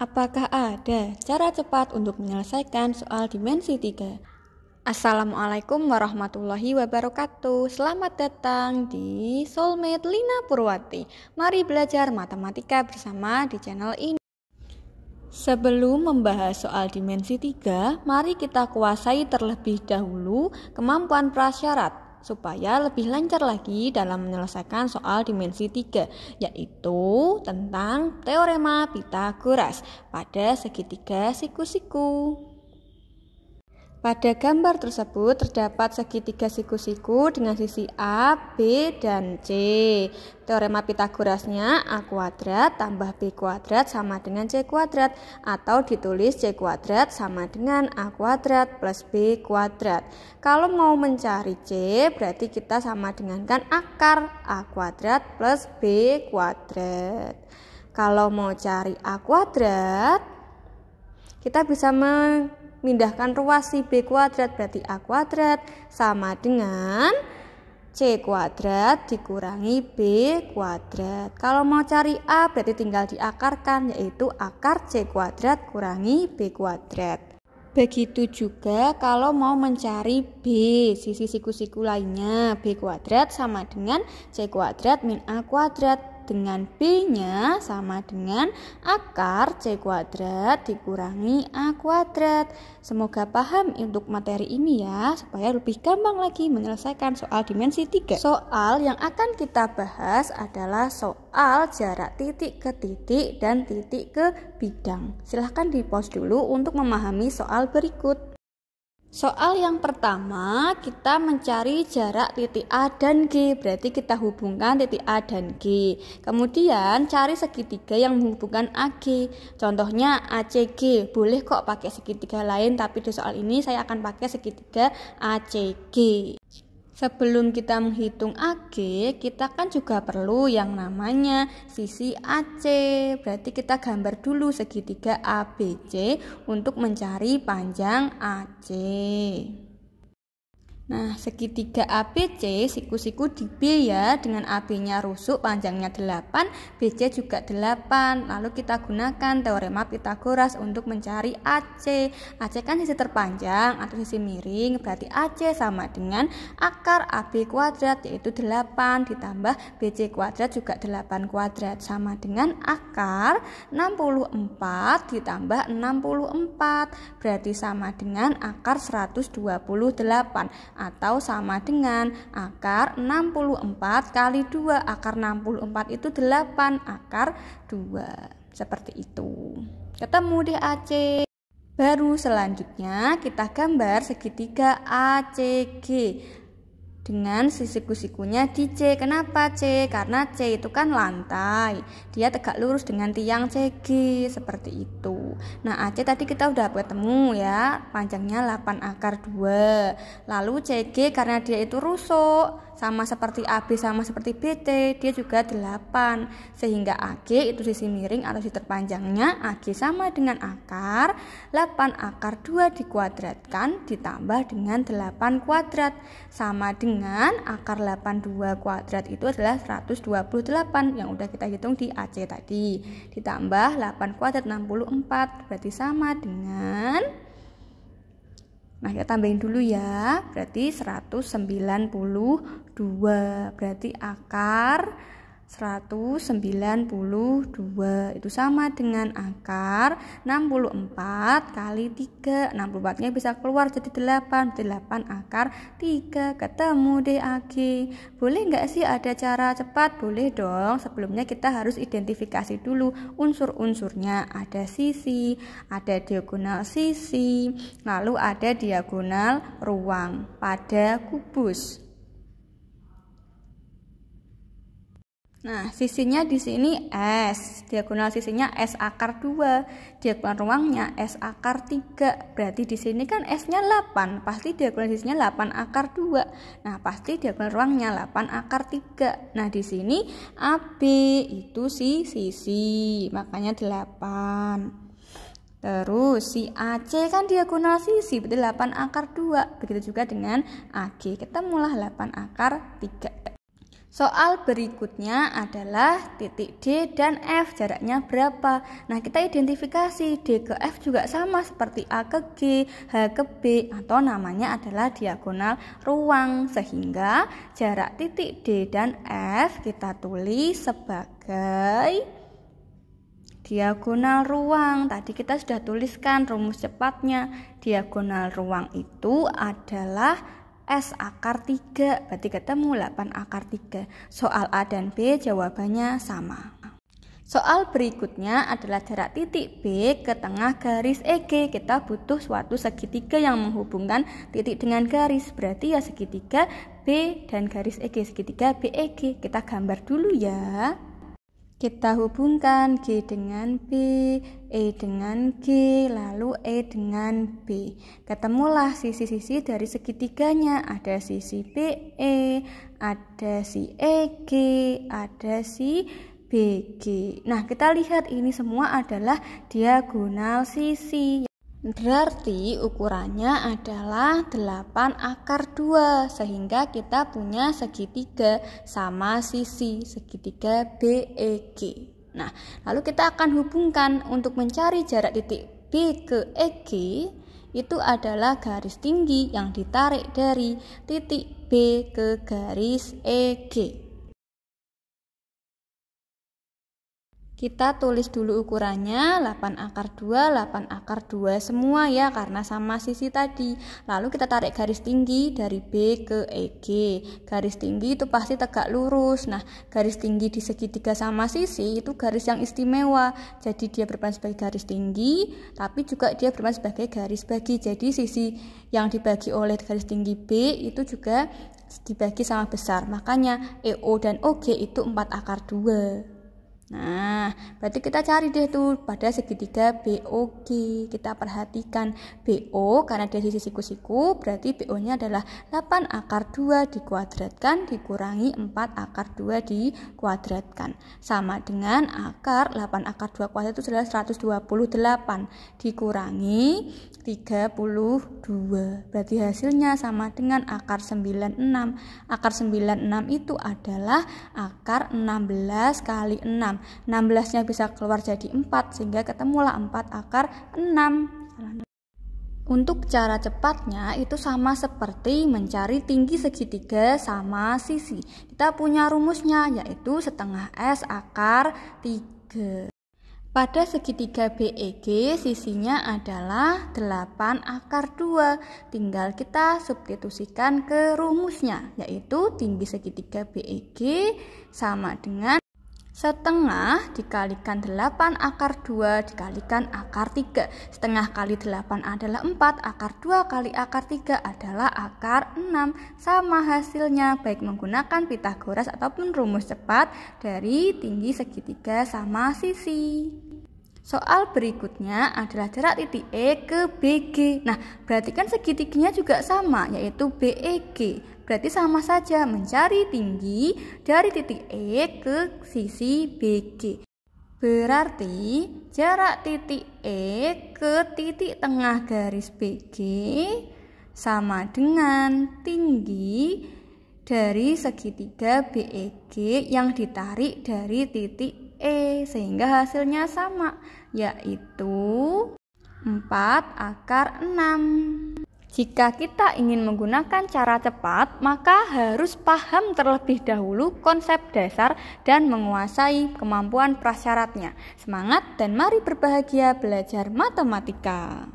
Apakah ada cara cepat untuk menyelesaikan soal dimensi 3? Assalamualaikum warahmatullahi wabarakatuh. Selamat datang di Soulmate Lina Purwati. Mari belajar matematika bersama di channel ini. Sebelum membahas soal dimensi 3, mari kita kuasai terlebih dahulu kemampuan prasyarat supaya lebih lancar lagi dalam menyelesaikan soal dimensi 3, yaitu tentang teorema Pythagoras pada segitiga siku-siku. Pada gambar tersebut terdapat segitiga siku-siku dengan sisi A, B, dan C. Teorema Pythagorasnya A kuadrat tambah B kuadrat sama dengan C kuadrat, atau ditulis C kuadrat sama dengan A kuadrat plus B kuadrat. Kalau mau mencari C, berarti kita sama dengankan akar A kuadrat plus B kuadrat. Kalau mau cari A kuadrat, kita bisa memindahkan ruas si B kuadrat, berarti A kuadrat sama dengan C kuadrat dikurangi B kuadrat. Kalau mau cari A berarti tinggal diakarkan, yaitu akar C kuadrat kurangi B kuadrat. Begitu juga kalau mau mencari B, sisi siku-siku lainnya, B kuadrat sama dengan C kuadrat min A kuadrat, dengan B-nya sama dengan akar C kuadrat dikurangi A kuadrat. Semoga paham untuk materi ini ya, supaya lebih gampang lagi menyelesaikan soal dimensi 3. Soal yang akan kita bahas adalah soal jarak titik ke titik dan titik ke bidang. Silahkan di-pause dulu untuk memahami soal berikut. Soal yang pertama, kita mencari jarak titik A dan G, berarti kita hubungkan titik A dan G. Kemudian cari segitiga yang menghubungkan AG. Contohnya ACG, boleh kok pakai segitiga lain, tapi di soal ini saya akan pakai segitiga ACG. Sebelum kita menghitung AG, kita kan juga perlu yang namanya sisi AC. Berarti kita gambar dulu segitiga ABC untuk mencari panjang AC. Nah, segitiga ABC siku-siku di B ya, dengan AB-nya rusuk panjangnya 8, BC juga 8. Lalu kita gunakan teorema Pythagoras untuk mencari AC. AC kan sisi terpanjang atau sisi miring, berarti AC sama dengan akar AB kuadrat, yaitu 8 ditambah BC kuadrat juga 8 kuadrat, sama dengan akar 64 ditambah 64, berarti sama dengan akar 128, atau sama dengan akar 64 kali 2. Akar 64 itu 8, akar 2. Seperti itu. Ketemu deh AC. Baru selanjutnya kita gambar segitiga ACG dengan siku-sikunya di C. Kenapa C? Karena C itu kan lantai, dia tegak lurus dengan tiang CG, seperti itu. Nah, AC tadi kita udah ketemu ya, panjangnya 8 akar 2. Lalu CG karena dia itu rusuk, sama seperti AB sama seperti BT, dia juga 8. Sehingga AG itu sisi miring atau sisi terpanjangnya, AG sama dengan akar 8 akar 2 dikuadratkan ditambah dengan 8 kuadrat, sama dengan akar 82 kuadrat itu adalah 128 yang udah kita hitung di AC tadi, ditambah 8 kuadrat 64, berarti sama dengan, nah kita tambahin dulu ya, berarti 192, berarti akar 192 itu sama dengan akar 64 kali 3. 64 nya bisa keluar jadi 8 akar 3. Ketemu deh AG. Boleh nggak sih ada cara cepat? Boleh dong. Sebelumnya kita harus identifikasi dulu unsur-unsurnya. Ada sisi, ada diagonal sisi, lalu ada diagonal ruang pada kubus. Nah, sisinya di sini S, diagonal sisinya S akar 2, diagonal ruangnya S akar 3. Berarti di sini kan S-nya 8, pasti diagonal sisinya 8 akar 2. Nah, pasti diagonal ruangnya 8 akar 3. Nah, di sini AB itu sisi, makanya 8. Terus si AC kan diagonal sisi, berarti 8 akar 2. Begitu juga dengan AG, ketemulah 8 akar 3. Soal berikutnya adalah titik D dan F, jaraknya berapa? Nah, kita identifikasi D ke F juga sama seperti A ke G, H ke B, atau namanya adalah diagonal ruang. Sehingga jarak titik D dan F kita tulis sebagai diagonal ruang. Tadi kita sudah tuliskan rumus cepatnya. Diagonal ruang itu adalah S akar 3, berarti ketemu 8 akar 3. Soal A dan B jawabannya sama. Soal berikutnya adalah jarak titik B ke tengah garis EG. Kita butuh suatu segitiga yang menghubungkan titik dengan garis. Berarti ya segitiga B dan garis EG, segitiga BEG. Kita gambar dulu ya. Kita hubungkan G dengan B, E dengan G, lalu E dengan B. Ketemulah sisi-sisi dari segitiganya. Ada sisi BE, ada si EG, ada si BG. Nah, kita lihat ini semua adalah diagonal sisi. Berarti ukurannya adalah 8 akar 2, sehingga kita punya segitiga sama sisi, segitiga BEG. Nah, lalu kita akan hubungkan untuk mencari jarak titik B ke EG, itu adalah garis tinggi yang ditarik dari titik B ke garis EG. Kita tulis dulu ukurannya 8 akar 2, 8 akar 2 semua ya, karena sama sisi tadi. Lalu kita tarik garis tinggi dari B ke EG. Garis tinggi itu pasti tegak lurus. Nah, garis tinggi di segitiga sama sisi itu garis yang istimewa. Jadi dia berperan sebagai garis tinggi, tapi juga dia berperan sebagai garis bagi. Jadi sisi yang dibagi oleh garis tinggi B itu juga dibagi sama besar. Makanya EO dan OG itu 4 akar 2. Nah, berarti kita cari deh tuh pada segitiga BOG. Kita perhatikan BO karena dia sisi siku-siku, berarti BO-nya adalah 8 akar 2 dikuadratkan dikurangi 4 akar 2 dikuadratkan. Sama dengan akar 8 akar 2 kuadrat itu adalah 128 dikurangi 32. Berarti hasilnya sama dengan akar 96. Akar 96 itu adalah akar 16 kali 6. 16-nya bisa keluar jadi 4, sehingga ketemulah 4 akar 6. Untuk cara cepatnya itu sama seperti mencari tinggi segitiga sama sisi. Kita punya rumusnya, yaitu setengah S akar 3. Pada segitiga BEG sisinya adalah 8 akar 2. Tinggal kita substitusikan ke rumusnya, yaitu tinggi segitiga BEG sama dengan setengah dikalikan 8 akar 2 dikalikan akar 3. Setengah kali 8 adalah 4, akar 2 kali akar 3 adalah akar 6. Sama hasilnya baik menggunakan Pythagoras ataupun rumus cepat dari tinggi segitiga sama sisi. Soal berikutnya adalah jarak titik E ke BG. Nah, berarti kan segitiganya juga sama, yaitu BEG. Berarti sama saja mencari tinggi dari titik E ke sisi BG. Berarti jarak titik E ke titik tengah garis BG sama dengan tinggi dari segitiga BEG yang ditarik dari titik E, sehingga hasilnya sama, yaitu 4 akar 6. Jika kita ingin menggunakan cara cepat, maka harus paham terlebih dahulu konsep dasar dan menguasai kemampuan prasyaratnya. Semangat dan mari berbahagia belajar matematika.